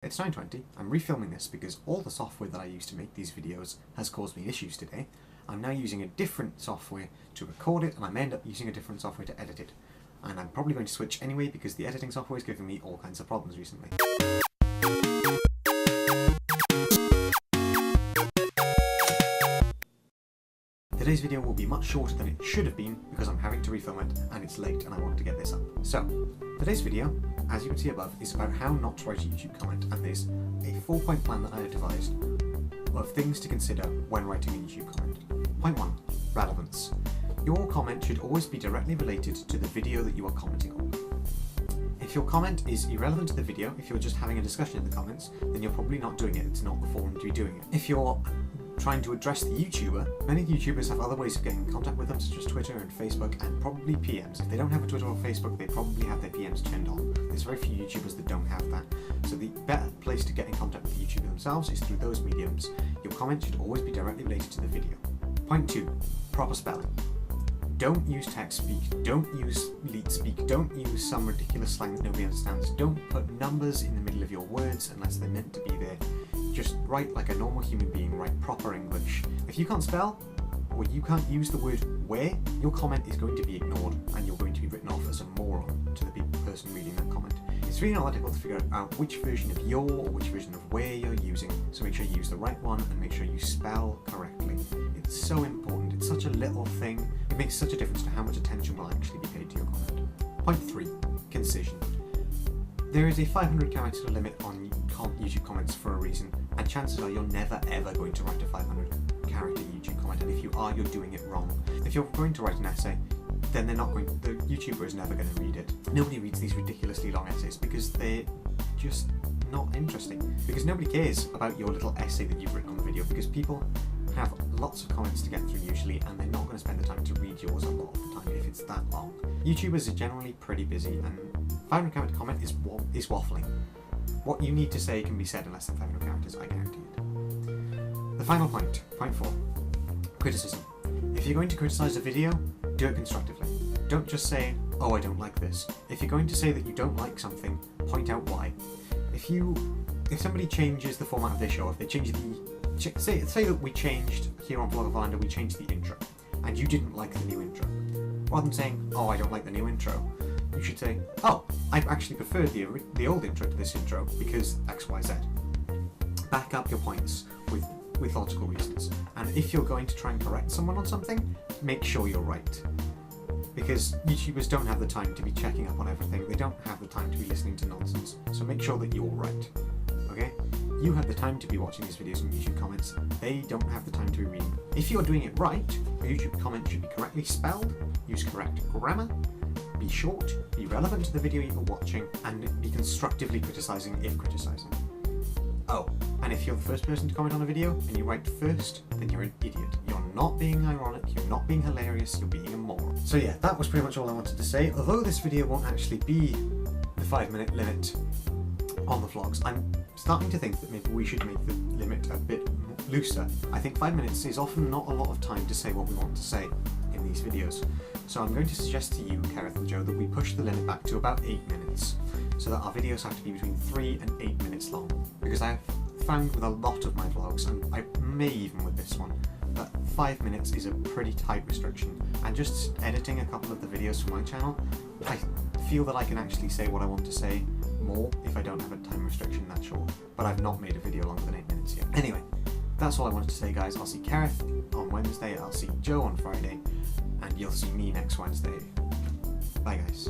It's 9:20, I'm refilming this because all the software that I use to make these videos has caused me issues today. I'm now using a different software to record it, and I may end up using a different software to edit it. And I'm probably going to switch anyway because the editing software is giving me all kinds of problems recently. Today's video will be much shorter than it should have been because I'm having to refilm it and it's late and I want to get this up. So, today's video, as you can see above, is about how not to write a YouTube comment, and there's a 4-point plan that I have devised of things to consider when writing a YouTube comment. Point 1. Relevance. Your comment should always be directly related to the video that you are commenting on. If your comment is irrelevant to the video, if you're just having a discussion in the comments, then you're probably not doing it. It's not the forum to be doing it. If you're trying to address the YouTuber, many YouTubers have other ways of getting in contact with them, such as Twitter and Facebook, and probably PMs. If they don't have a Twitter or Facebook, they probably have their PMs turned on. There's very few YouTubers that don't have that. So the better place to get in contact with the YouTuber themselves is through those mediums. Your comment should always be directly related to the video. Point 2. Proper spelling. Don't use text speak, don't use leet speak, don't use some ridiculous slang that nobody understands. Don't put numbers in the middle of your words unless they're meant to be there. Just write like a normal human being, write proper English. If you can't spell, or you can't use the word where, your comment is going to be ignored and you're going to be written off as a moron to the person reading that comment. It's really not that difficult to figure out which version of your or which version of where you're using, so make sure you use the right one and make sure you spell correctly. It's so important, it's such a little thing, it makes such a difference to how much attention will actually be paid to your comment. Point 3. Concision. There is a 500 character limit on YouTube comments for a reason, and chances are you're never ever going to write a 500 character YouTube comment, and if you are, you're doing it wrong. If you're going to write an essay, then the YouTuber is never going to read it. Nobody reads these ridiculously long essays because they're just not interesting. Because nobody cares about your little essay that you've written on the video, because people have lots of comments to get through usually, and they're not going to spend the time to read yours a lot of the time if it's that long. YouTubers are generally pretty busy, and 500 character comment is waffling. What you need to say can be said in less than 500 characters, I guarantee it. The final point, point 4. Criticism. If you're going to criticize a video, do it constructively. Don't just say, oh, I don't like this. If you're going to say that you don't like something, point out why. If somebody changes the format of their show, if they change say that we changed here on Vlog of Orlando, we changed the intro, and you didn't like the new intro. Rather than saying, oh, I don't like the new intro, you should say, oh, I actually prefer the old intro to this intro because X, Y, Z. Back up your points with logical reasons. And if you're going to try and correct someone on something, make sure you're right. Because YouTubers don't have the time to be checking up on everything. They don't have the time to be listening to nonsense. So make sure that you're right. Okay? You have the time to be watching these videos and YouTube comments. They don't have the time to be reading. If you're doing it right, a YouTube comment should be correctly spelled, use correct grammar, be short, be relevant to the video you're watching, and be constructively criticizing if criticizing. Oh, and if you're the first person to comment on a video and you write first, then you're an idiot. You're not being ironic, you're not being hilarious, you're being a moron. So yeah, that was pretty much all I wanted to say. Although this video won't actually be the 5-minute limit on the vlogs, I'm starting to think that maybe we should make the limit a bit looser. I think 5 minutes is often not a lot of time to say what we want to say in these videos. So I'm going to suggest to you, Kerith and Joe, that we push the limit back to about 8 minutes, so that our videos have to be between 3 and 8 minutes long. Because I've found with a lot of my vlogs, and I may even with this one, that 5 minutes is a pretty tight restriction. And just editing a couple of the videos for my channel, I feel that I can actually say what I want to say more if I don't have a time restriction that short. But I've not made a video longer than 8 minutes yet. Anyway, that's all I wanted to say, guys. I'll see Kerith on Wednesday, I'll see Joe on Friday, and you'll see me next Wednesday. Bye, guys.